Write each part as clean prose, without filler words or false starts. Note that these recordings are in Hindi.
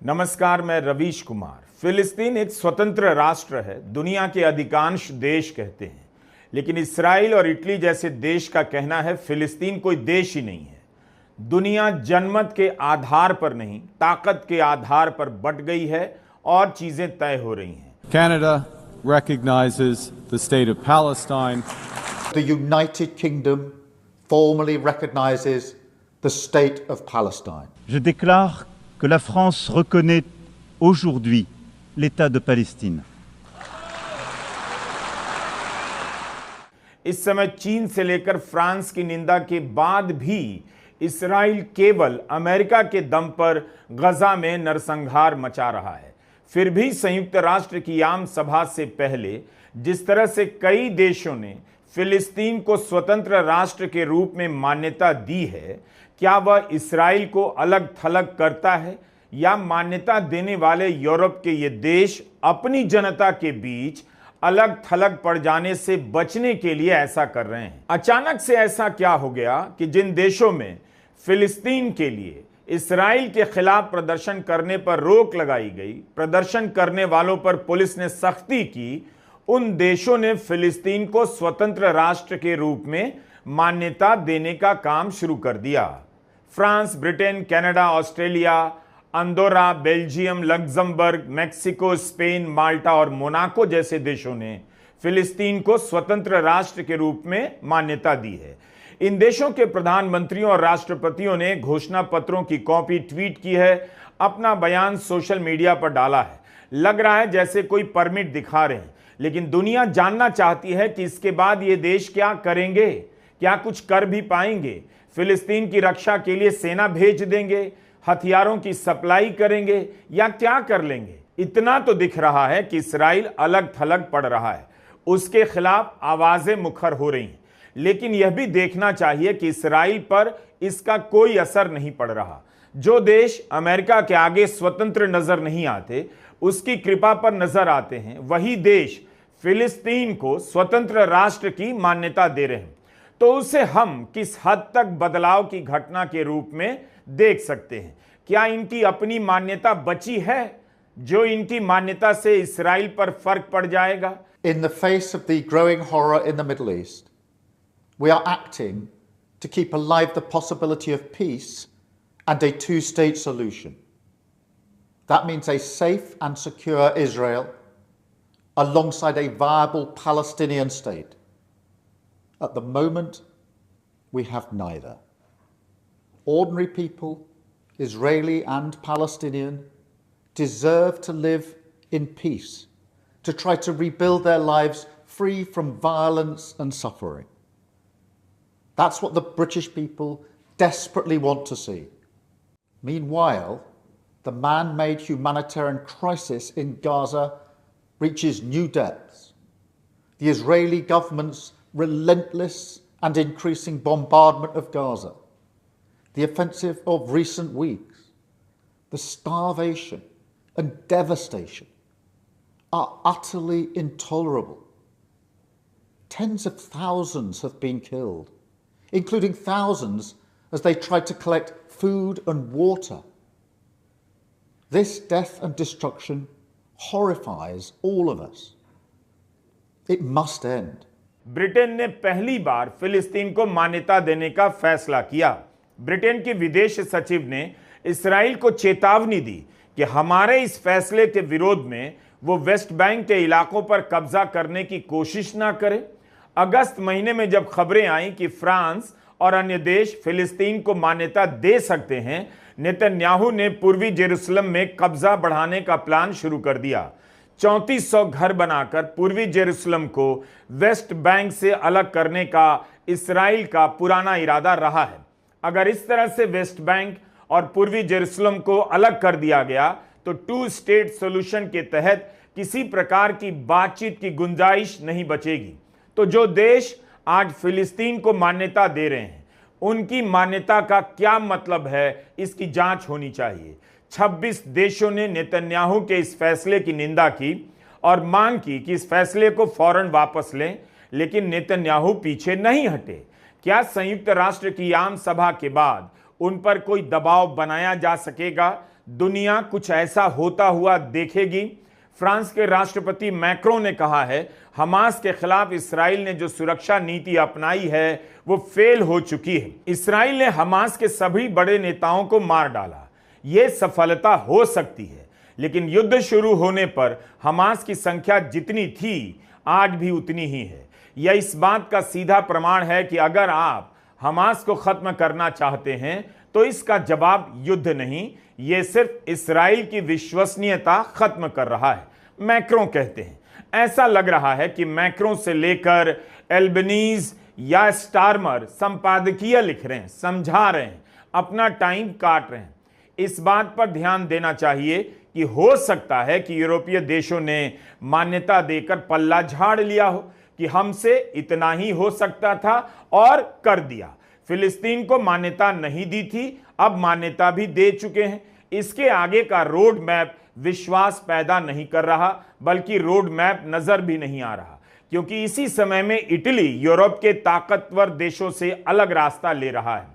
नमस्कार, मैं रवीश कुमार। फिलिस्तीन एक स्वतंत्र राष्ट्र है, दुनिया के अधिकांश देश कहते हैं, लेकिन इसराइल और इटली जैसे देश का कहना है फिलिस्तीन कोई देश ही नहीं है। दुनिया जनमत के आधार पर नहीं, ताकत के आधार पर बंट गई है और चीजें तय हो रही हैं। Canada recognizes the state of Palestine. The United Kingdom formally recognizes the state of Palestine. Je déclare que la France reconnaît aujourd'hui l'État de Palestine. इस समय चीन से लेकर फ्रांस की निंदा के बाद भी इसराइल केवल अमेरिका के दम पर गजा में नरसंहार मचा रहा है। फिर भी संयुक्त राष्ट्र की आम सभा से पहले जिस तरह से कई देशों ने फिलिस्तीन को स्वतंत्र राष्ट्र के रूप में मान्यता दी है, क्या वह इसराइल को अलग थलग करता है या मान्यता देने वाले यूरोप के ये देश अपनी जनता के बीच अलग थलग पड़ जाने से बचने के लिए ऐसा कर रहे हैं? अचानक से ऐसा क्या हो गया कि जिन देशों में फिलिस्तीन के लिए इसराइल के खिलाफ प्रदर्शन करने पर रोक लगाई गई, प्रदर्शन करने वालों पर पुलिस ने सख्ती की, उन देशों ने फिलिस्तीन को स्वतंत्र राष्ट्र के रूप में मान्यता देने का काम शुरू कर दिया। France, Britain, Canada, Australia, Andorra, Belgium, Luxembourg, Mexico, Spain, Malta और मोनाको जैसे देशों ने फिलिस्तीन को स्वतंत्र राष्ट्र के रूप में मान्यता दी है। इन देशों के प्रधानमंत्रियों और राष्ट्रपतियों ने घोषणा पत्रों की कॉपी ट्वीट की है, अपना बयान सोशल मीडिया पर डाला है। लग रहा है जैसे कोई परमिट दिखा रहे हैं, लेकिन दुनिया जानना चाहती है कि इसके बाद ये देश क्या करेंगे, क्या कुछ कर भी पाएंगे। फिलिस्तीन की रक्षा के लिए सेना भेज देंगे, हथियारों की सप्लाई करेंगे या क्या कर लेंगे? इतना तो दिख रहा है कि इसराइल अलग थलग पड़ रहा है, उसके खिलाफ आवाजें मुखर हो रही हैं, लेकिन यह भी देखना चाहिए कि इसराइल पर इसका कोई असर नहीं पड़ रहा। जो देश अमेरिका के आगे स्वतंत्र नजर नहीं आते, उसकी कृपा पर नजर आते हैं, वही देश फिलिस्तीन को स्वतंत्र राष्ट्र की मान्यता दे रहे हैं। तो उसे हम किस हद तक बदलाव की घटना के रूप में देख सकते हैं? क्या इनकी अपनी मान्यता बची है, जो इनकी मान्यता से इसराइल पर फर्क पड़ जाएगा? In the face of the growing horror in the Middle East, we are acting to keep alive the possibility of peace and a two-state solution. That means a safe and secure Israel alongside a viable Palestinian state. At the moment, we have neither. Ordinary people, Israeli and Palestinian, deserve to live in peace, to try to rebuild their lives free from violence and suffering. That's what the British people desperately want to see. Meanwhile, the man-made humanitarian crisis in Gaza reaches new depths. The Israeli government's relentless and increasing bombardment of Gaza, the offensive of recent weeks, the starvation and devastation are utterly intolerable. Tens of thousands have been killed, including thousands as they tried to collect food and water. This death and destruction horrifies all of us. It must end. Britain ने पहली बार फिलिस्तीन को मान्यता देने का फैसला किया। ब्रिटेन के विदेश सचिव ने इसराइल को चेतावनी दी कि हमारे इस फैसले के विरोध में वो वेस्ट बैंक के इलाकों पर कब्जा करने की कोशिश ना करे। अगस्त महीने में जब खबरें आई कि फ्रांस और अन्य देश फिलिस्तीन को मान्यता दे सकते हैं, नेतन्याहू ने पूर्वी जेरूसलम में कब्जा बढ़ाने का प्लान शुरू कर दिया। 3400 घर बनाकर पूर्वी जेरूसलम को वेस्ट बैंक से अलग करने का इसराइल का पुराना इरादा रहा है। अगर इस तरह से वेस्ट बैंक और पूर्वी जेरूसलम को अलग कर दिया गया तो टू स्टेट सॉल्यूशन के तहत किसी प्रकार की बातचीत की गुंजाइश नहीं बचेगी। तो जो देश आज फिलिस्तीन को मान्यता दे रहे हैं, उनकी मान्यता का क्या मतलब है, इसकी जांच होनी चाहिए। 26 देशों ने नेतन्याहू के इस फैसले की निंदा की और मांग की कि इस फैसले को फौरन वापस लें, लेकिन नेतन्याहू पीछे नहीं हटे। क्या संयुक्त राष्ट्र की आम सभा के बाद उन पर कोई दबाव बनाया जा सकेगा दुनिया कुछ ऐसा होता हुआ देखेगी। फ्रांस के राष्ट्रपति मैक्रों ने कहा है, हमास के खिलाफ इस्राइल ने जो सुरक्षा नीति अपनाई है वो फेल हो चुकी है। इस्राइल ने हमास के सभी बड़े नेताओं को मार डाला। यह सफलता हो सकती है, लेकिन युद्ध शुरू होने पर हमास की संख्या जितनी थी आज भी उतनी ही है। यह इस बात का सीधा प्रमाण है कि अगर आप हमास को खत्म करना चाहते हैं तो इसका जवाब युद्ध नहीं, यह सिर्फ इस्राइल की विश्वसनीयता खत्म कर रहा है, मैक्रों कहते हैं। ऐसा लग रहा है कि मैक्रों से लेकर एल्बनीज या स्टारमर संपादकीय लिख रहे हैं, समझा रहे हैं, अपना टाइम काट रहे हैं। इस बात पर ध्यान देना चाहिए कि हो सकता है कि यूरोपीय देशों ने मान्यता देकर पल्ला झाड़ लिया हो कि हमसे इतना ही हो सकता था और कर दिया। फिलिस्तीन को मान्यता नहीं दी थी, अब मान्यता भी दे चुके हैं। इसके आगे का रोड मैप विश्वास पैदा नहीं कर रहा, बल्कि रोड मैप नजर भी नहीं आ रहा, क्योंकि इसी समय में इटली यूरोप के ताकतवर देशों से अलग रास्ता ले रहा है।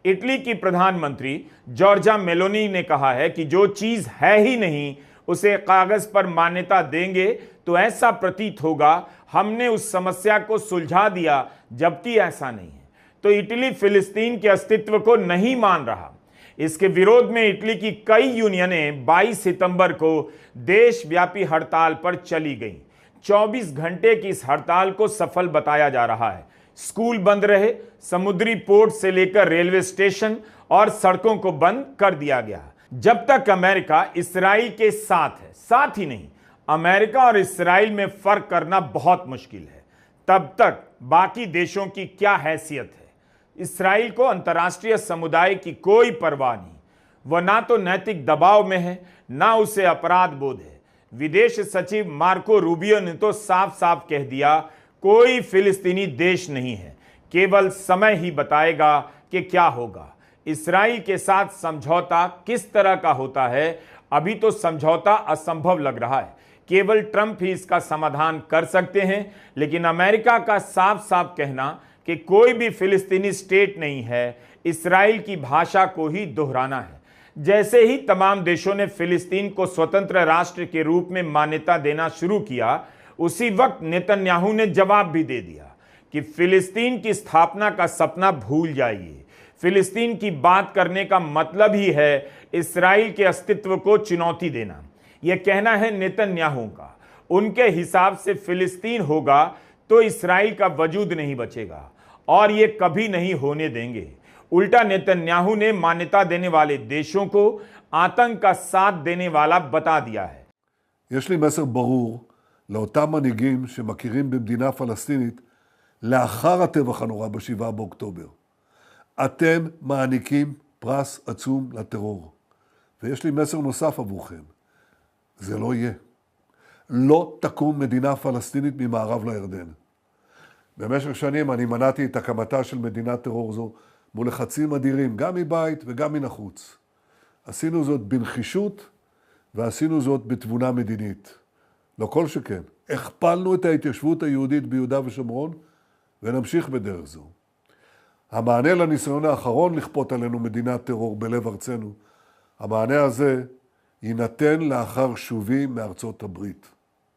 इटली की प्रधानमंत्री जॉर्जा मेलोनी ने कहा है कि जो चीज है ही नहीं उसे कागज पर मान्यता देंगे तो ऐसा प्रतीत होगा हमने उस समस्या को सुलझा दिया, जबकि ऐसा नहीं है। तो इटली फिलिस्तीन के अस्तित्व को नहीं मान रहा। इसके विरोध में इटली की कई यूनियनें 22 सितंबर को देशव्यापी हड़ताल पर चली गईं। 24 घंटे की इस हड़ताल को सफल बताया जा रहा है। स्कूल बंद रहे, समुद्री पोर्ट से लेकर रेलवे स्टेशन और सड़कों को बंद कर दिया गया। जब तक अमेरिका इस्राइल के साथ है, साथ ही नहीं, अमेरिका और इस्राइल में फर्क करना बहुत मुश्किल है, तब तक बाकी देशों की क्या हैसियत है। इस्राइल को अंतर्राष्ट्रीय समुदाय की कोई परवाह नहीं। वह ना तो नैतिक दबाव में है, ना उसे अपराध बोध है। विदेश सचिव मार्को रूबियो ने तो साफ साफ कह दिया, कोई फिलिस्तीनी देश नहीं है, केवल समय ही बताएगा कि क्या होगा। इस्राइल के साथ समझौता किस तरह का होता है, अभी तो समझौता असंभव लग रहा है। केवल ट्रंप ही इसका समाधान कर सकते हैं, लेकिन अमेरिका का साफ साफ कहना कि कोई भी फिलिस्तीनी स्टेट नहीं है, इस्राइल की भाषा को ही दोहराना है। जैसे ही तमाम देशों ने फिलिस्तीन को स्वतंत्र राष्ट्र के रूप में मान्यता देना शुरू किया, उसी वक्त नेतन्याहू ने जवाब भी दे दिया कि फिलिस्तीन की स्थापना का सपना भूल जाइए। फिलिस्तीन की बात करने का मतलब ही है इस्राइल के अस्तित्व को चुनौती देना। यह कहना है नेतन्याहू का। उनके हिसाब से फिलिस्तीन होगा तो इस्राइल का वजूद नहीं बचेगा, और ये कभी नहीं होने देंगे। उल्टा नेतन्याहू ने मान्यता देने वाले देशों को आतंक का साथ देने वाला बता दिया है। יש לי מסר ברור לאותם מנהיגים שמכירים במדינה פלסטינית לאחר הטבח הנורא ב7 באוקטובר. אתם מעניקים פרס עצום לטרור. ויש לי מסר נוסף עבורכם. זה לא יהיה. לא תקום מדינה פלסטינית ממערב לירדן. במשך שנים אני מנעתי את הקמתה של מדינת טרור זו מול לחצים אדירים, גם מבית וגם מן החוץ. עשינו זאת בנחישות ועשינו זאת בתבונה מדינית. לא כל שכן. הכפלנו את ההתיישבות היהודית ביהודה ושומרון ונמשיך בדרך זו. המענה לניסיון האחרון לכפות עלינו מדינת טרור בלב ארצנו, המענה הזה יינתן לאחר שובי מארצות הברית.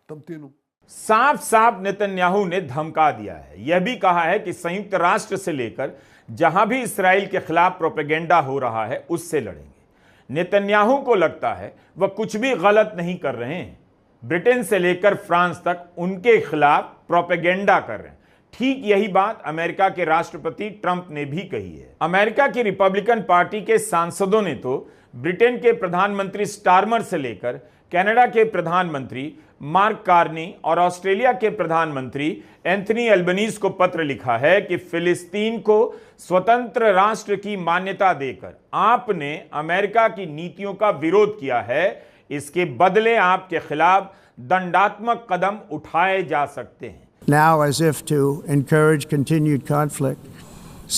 תמתינו. साफ साफ नेतन्याहू ने धमका दिया है। यह भी कहा है कि संयुक्त राष्ट्र से लेकर जहां भी इस्राइल के खिलाफ प्रोपेगेंडा हो रहा है उससे लड़ेंगे। नेतन्याहू को लगता है वह कुछ भी गलत नहीं कर रहे हैं। ब्रिटेन से लेकर फ्रांस तक उनके खिलाफ प्रोपेगेंडा कर रहे हैं। ठीक यही बात अमेरिका के राष्ट्रपति ट्रंप ने भी कही है। अमेरिका की रिपब्लिकन पार्टी के सांसदों ने तो ब्रिटेन के प्रधानमंत्री स्टारमर से लेकर कनाडा के प्रधानमंत्री मार्क कार्नी और ऑस्ट्रेलिया के प्रधानमंत्री एंथनी एल्बनीज को पत्र लिखा है कि फिलिस्तीन को स्वतंत्र राष्ट्र की मान्यता देकर आपने अमेरिका की नीतियों का विरोध किया है, इसके बदले आपके खिलाफ दंडात्मक कदम उठाए जा सकते हैं। Now, as if to encourage continued conflict,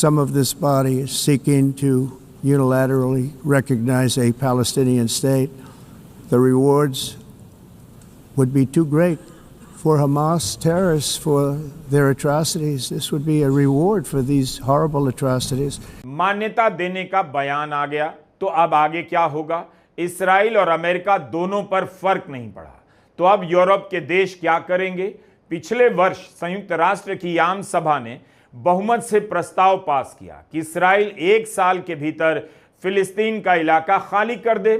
some of this body is seeking to unilaterally recognize a Palestinian state. The rewards would be too great for Hamas terrorists for their atrocities. This would be a reward for these horrible atrocities. मान्यता देने का बयान आ गया, तो अब आगे क्या होगा? इसराइल और अमेरिका दोनों पर फर्क नहीं पड़ा। तो अब यूरोप के देश क्या करेंगे? पिछले वर्ष संयुक्त राष्ट्र की आम सभा ने बहुमत से प्रस्ताव पास किया कि इसराइल 1 साल के भीतर फिलिस्तीन का इलाका खाली कर दे।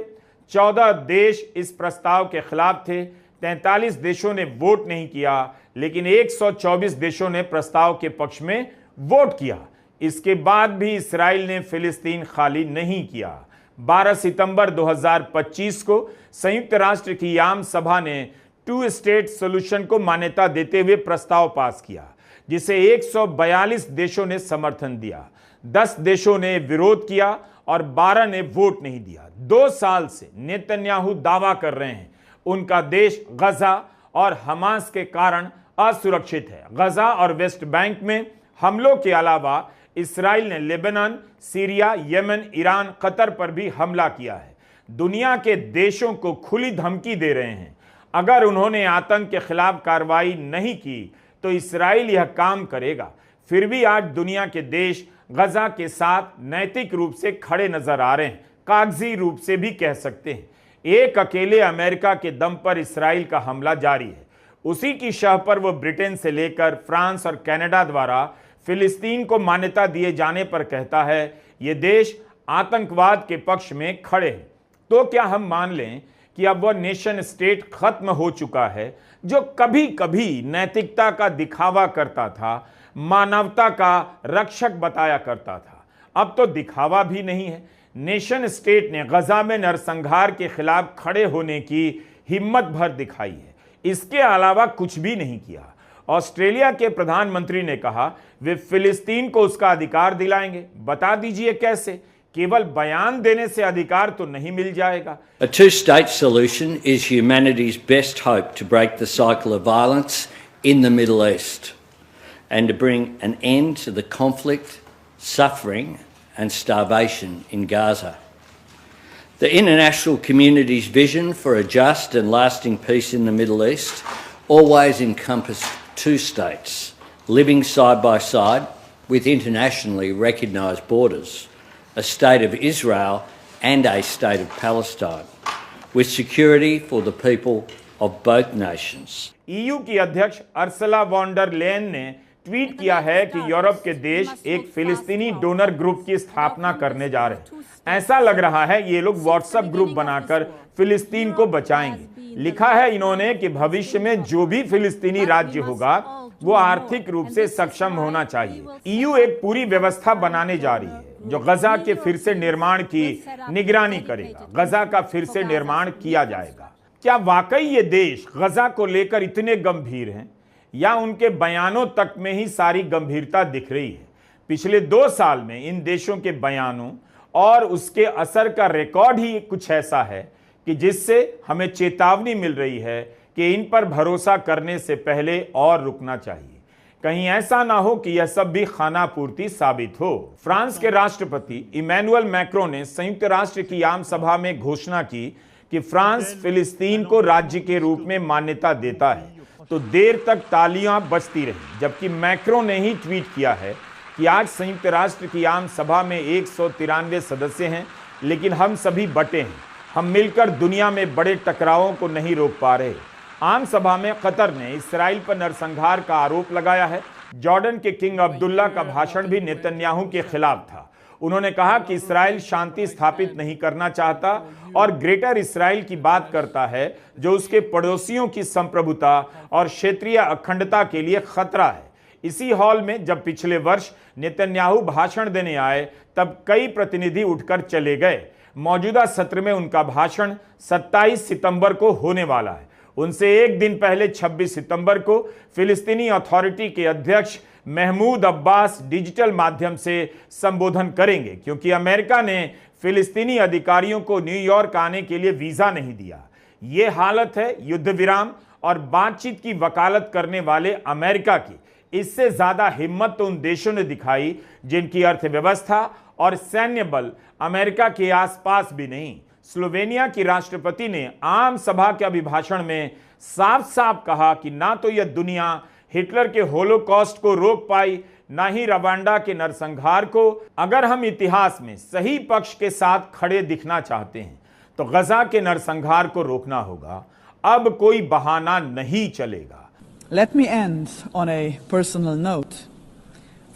14 देश इस प्रस्ताव के खिलाफ थे, 43 देशों ने वोट नहीं किया, लेकिन 124 देशों ने प्रस्ताव के पक्ष में वोट किया। इसके बाद भी इसराइल ने फिलिस्तीन खाली नहीं किया। 12 सितंबर 2025 को संयुक्त राष्ट्र की आम सभा ने 2 स्टेट सॉल्यूशन को मान्यता देते हुए प्रस्ताव पास किया, जिसे 142 देशों ने समर्थन दिया। 10 देशों ने विरोध किया और 12 ने वोट नहीं दिया। 2 साल से नेतन्याहू दावा कर रहे हैं उनका देश गजा और हमास के कारण असुरक्षित है। गजा और वेस्ट बैंक में हमलों के अलावा इसराइल ने Lebanon, Syria, Yemen, Iran, Qatar पर भी हमला किया है। दुनिया के देशों को खुली धमकी दे रहे हैं, अगर उन्होंने आतंक के खिलाफ कार्रवाई नहीं की तो इसराइल यह काम करेगा। फिर भी आज दुनिया के देश गजा के साथ नैतिक रूप से खड़े नजर आ रहे हैं, कागजी रूप से भी कह सकते हैं। एक अकेले अमेरिका के दम पर इसराइल का हमला जारी है। उसी की शह पर वो ब्रिटेन से लेकर फ्रांस और कनाडा द्वारा फिलिस्तीन को मान्यता दिए जाने पर कहता है ये देश आतंकवाद के पक्ष में खड़े हैं। तो क्या हम मान लें कि अब वह नेशन स्टेट खत्म हो चुका है जो कभी कभी नैतिकता का दिखावा करता था, मानवता का रक्षक बताया करता था? अब तो दिखावा भी नहीं है। नेशन स्टेट ने गजा में नरसंहार के खिलाफ खड़े होने की हिम्मत भर दिखाई है, इसके अलावा कुछ भी नहीं किया। ऑस्ट्रेलिया के प्रधानमंत्री ने कहा वे फिलिस्तीन को उसका अधिकार दिलाएंगे। बता दीजिए कैसे? केवल बयान देने से अधिकार तो नहीं मिल जाएगा। A two-state solution is humanity's best hope to break the cycle of violence in the Middle East and to bring an end to the conflict, suffering and starvation in Gaza. The international community's vision for a just and lasting peace in the Middle East always encompassed 2 states living side by side with internationally recognised borders, a state of Israel and a state of Palestine, with security for the people of both nations. EU की अध्यक्ष अर्सला वॉन डर लेयन ने ट्वीट किया है कि यूरोप के देश एक फिलिस्तीनी डोनर ग्रुप की स्थापना करने जा रहे हैं। ऐसा लग रहा है ये लोग व्हाट्सएप ग्रुप बनाकर फिलिस्तीन को बचाएंगे। लिखा है इन्होंने कि भविष्य में जो भी फिलिस्तीनी राज्य होगा वो आर्थिक रूप से सक्षम होना चाहिए। EU एक पूरी व्यवस्था बनाने जा रही है जो गजा के फिर से निर्माण की निगरानी करेगा। गजा का फिर से निर्माण किया जाएगा। क्या वाकई ये देश गजा को लेकर इतने गंभीर हैं या उनके बयानों तक में ही सारी गंभीरता दिख रही है? पिछले 2 साल में इन देशों के बयानों और उसके असर का रिकॉर्ड ही कुछ ऐसा है कि जिससे हमें चेतावनी मिल रही है कि इन पर भरोसा करने से पहले और रुकना चाहिए। कहीं ऐसा ना हो कि यह सब भी खाना पूर्ति साबित हो। फ्रांस के राष्ट्रपति इमैनुअल मैक्रो ने संयुक्त राष्ट्र की आम सभा में घोषणा की कि फ्रांस फिलिस्तीन को राज्य के रूप में मान्यता देता है, तो देर तक तालियां बजती रही। जबकि मैक्रो ने ही ट्वीट किया है कि आज संयुक्त राष्ट्र की आम सभा में 193 सदस्य हैं, लेकिन हम सभी बटे हैं। हम मिलकर दुनिया में बड़े टकरावों को नहीं रोक पा रहे। आम सभा में कतर ने इसराइल पर नरसंहार का आरोप लगाया है। जॉर्डन के किंग अब्दुल्ला का भाषण भी नेतन्याहू के खिलाफ था। उन्होंने कहा कि इसराइल शांति स्थापित नहीं करना चाहता और ग्रेटर इसराइल की बात करता है जो उसके पड़ोसियों की संप्रभुता और क्षेत्रीय अखंडता के लिए खतरा है। इसी हॉल में जब पिछले वर्ष नेतन्याहू भाषण देने आए तब कई प्रतिनिधि उठकर चले गए। मौजूदा सत्र में उनका भाषण 27 सितंबर को होने वाला है। उनसे एक दिन पहले 26 सितंबर को फिलिस्तीनी अथॉरिटी के अध्यक्ष महमूद अब्बास डिजिटल माध्यम से संबोधन करेंगे, क्योंकि अमेरिका ने फिलिस्तीनी अधिकारियों को न्यूयॉर्क आने के लिए वीजा नहीं दिया। ये हालत है युद्ध विराम और बातचीत की वकालत करने वाले अमेरिका की। इससे ज्यादा हिम्मत तो उन देशों ने दिखाई जिनकी अर्थव्यवस्था और सैन्य बल अमेरिका के आसपास भी नहीं। स्लोवेनिया की राष्ट्रपति ने आम सभा के अभिभाषण में साफ साफ कहा कि ना तो यह दुनिया हिटलर के होलोकॉस्ट को रोक पाई, ना ही रवांडा के नरसंहार को। अगर हम इतिहास में सही पक्ष के साथ खड़े दिखना चाहते हैं तो गजा के नरसंहार को रोकना होगा। अब कोई बहाना नहीं चलेगा। Let me end on a personal note.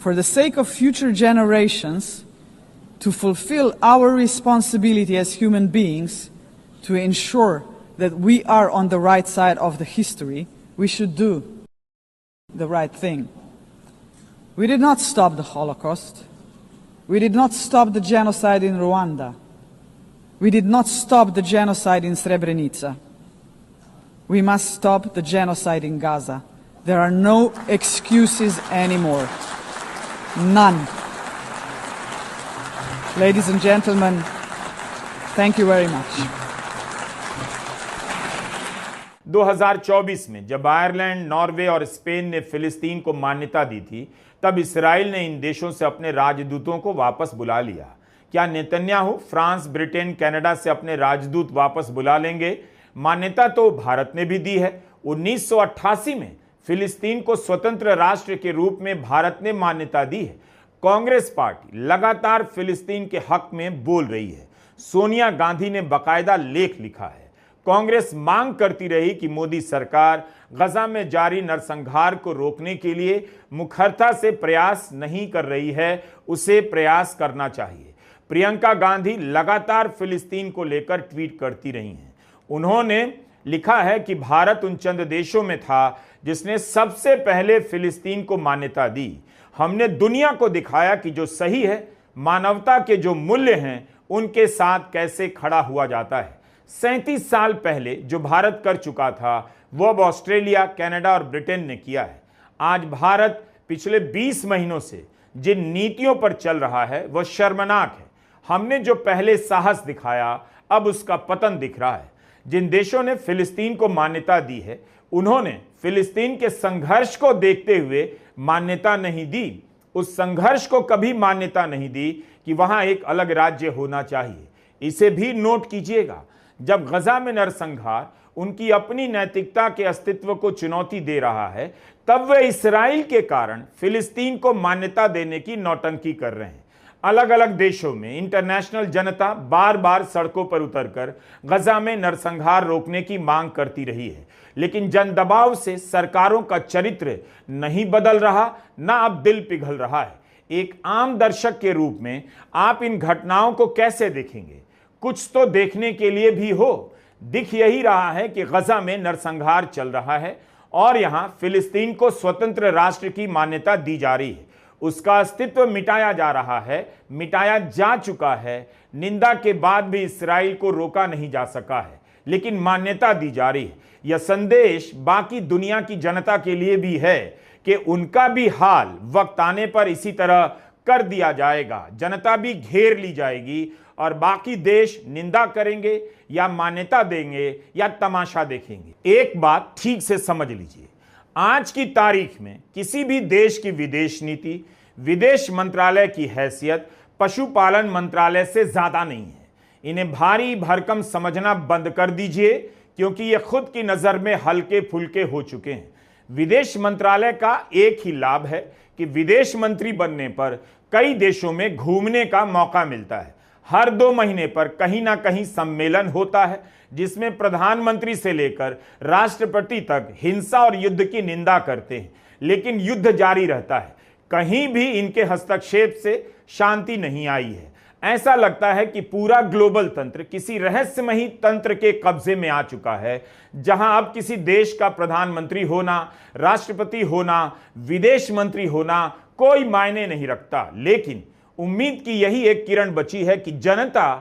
For the sake of future generations, to fulfill our responsibility as human beings, to ensure that we are on the right side of the history, we should do the right thing. We did not stop the Holocaust. We did not stop the genocide in Rwanda. We did not stop the genocide in Srebrenica. We must stop the genocide in Gaza. There are no excuses anymore. None. Ladies and gentlemen, thank you very much. 2024 में जब आयरलैंड, नॉर्वे और स्पेन ने फिलिस्तीन को मान्यता दी थी, तब इसराइल ने इन देशों से अपने राजदूतों को वापस बुला लिया। क्या नेतन्याहू फ्रांस, ब्रिटेन, कनाडा से अपने राजदूत वापस बुला लेंगे? मान्यता तो भारत ने भी दी है। 1988 में फिलिस्तीन को स्वतंत्र राष्ट्र के रूप में भारत ने मान्यता दी है। कांग्रेस पार्टी लगातार फिलिस्तीन के हक में बोल रही है। सोनिया गांधी ने बाकायदा लेख लिखा है। कांग्रेस मांग करती रही कि मोदी सरकार गजा में जारी नरसंहार को रोकने के लिए मुखरता से प्रयास नहीं कर रही है, उसे प्रयास करना चाहिए। प्रियंका गांधी लगातार फिलिस्तीन को लेकर ट्वीट करती रही हैं। उन्होंने लिखा है कि भारत उन चंद देशों में था जिसने सबसे पहले फिलिस्तीन को मान्यता दी। हमने दुनिया को दिखाया कि जो सही है, मानवता के जो मूल्य हैं, उनके साथ कैसे खड़ा हुआ जाता है। 37 साल पहले जो भारत कर चुका था, वो अब ऑस्ट्रेलिया, कनाडा और ब्रिटेन ने किया है। आज भारत पिछले 20 महीनों से जिन नीतियों पर चल रहा है, वह शर्मनाक है। हमने जो पहले साहस दिखाया, अब उसका पतन दिख रहा है। जिन देशों ने फिलिस्तीन को मान्यता दी है, उन्होंने फिलिस्तीन के संघर्ष को देखते हुए मान्यता नहीं दी। उस संघर्ष को कभी मान्यता नहीं दी कि वहां एक अलग राज्य होना चाहिए। इसे भी नोट कीजिएगा। जब गजा में नरसंहार उनकी अपनी नैतिकता के अस्तित्व को चुनौती दे रहा है, तब वे इसराइल के कारण फिलिस्तीन को मान्यता देने की नौटंकी कर रहे हैं। अलग अलग देशों में इंटरनेशनल जनता बार बार सड़कों पर उतरकर गजा में नरसंहार रोकने की मांग करती रही है, लेकिन जन दबाव से सरकारों का चरित्र नहीं बदल रहा, ना अब दिल पिघल रहा है। एक आम दर्शक के रूप में आप इन घटनाओं को कैसे देखेंगे? कुछ तो देखने के लिए भी हो। दिख यही रहा है कि गजा में नरसंहार चल रहा है और यहां फिलिस्तीन को स्वतंत्र राष्ट्र की मान्यता दी जा रही है। उसका अस्तित्व मिटाया जा रहा है, मिटाया जा चुका है। निंदा के बाद भी इसराइल को रोका नहीं जा सका है, लेकिन मान्यता दी जा रही है। यह संदेश बाकी दुनिया की जनता के लिए भी है कि उनका भी हाल वक्त आने पर इसी तरह कर दिया जाएगा। जनता भी घेर ली जाएगी और बाकी देश निंदा करेंगे या मान्यता देंगे या तमाशा देखेंगे। एक बात ठीक से समझ लीजिए, आज की तारीख में किसी भी देश की विदेश नीति, विदेश मंत्रालय की हैसियत पशुपालन मंत्रालय से ज्यादा नहीं है। इन्हें भारी भरकम समझना बंद कर दीजिए, क्योंकि ये खुद की नजर में हल्के फुल्के हो चुके हैं। विदेश मंत्रालय का एक ही लाभ है कि विदेश मंत्री बनने पर कई देशों में घूमने का मौका मिलता है। हर 2 महीने पर कहीं ना कहीं सम्मेलन होता है, जिसमें प्रधानमंत्री से लेकर राष्ट्रपति तक हिंसा और युद्ध की निंदा करते हैं, लेकिन युद्ध जारी रहता है। कहीं भी इनके हस्तक्षेप से शांति नहीं आई है। ऐसा लगता है कि पूरा ग्लोबल तंत्र किसी रहस्यमयी तंत्र के कब्जे में आ चुका है, जहां अब किसी देश का प्रधानमंत्री होना, राष्ट्रपति होना, विदेश मंत्री होना कोई मायने नहीं रखता। लेकिन उम्मीद की यही एक किरण बची है कि जनता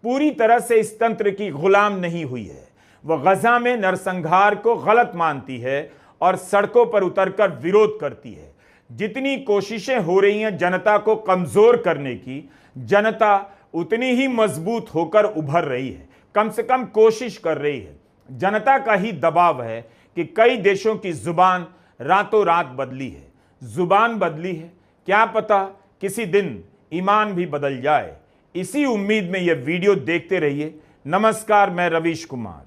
पूरी तरह से इस तंत्र की गुलाम नहीं हुई है। वह गजा में नरसंहार को गलत मानती है और सड़कों पर उतरकर विरोध करती है। जितनी कोशिशें हो रही हैं जनता को कमजोर करने की, जनता उतनी ही मजबूत होकर उभर रही है। कम से कम कोशिश कर रही है। जनता का ही दबाव है कि कई देशों की जुबान रातों रात बदली है। जुबान बदली है, क्या पता किसी दिन ईमान भी बदल जाए। इसी उम्मीद में यह वीडियो देखते रहिए। नमस्कार, मैं रवीश कुमार।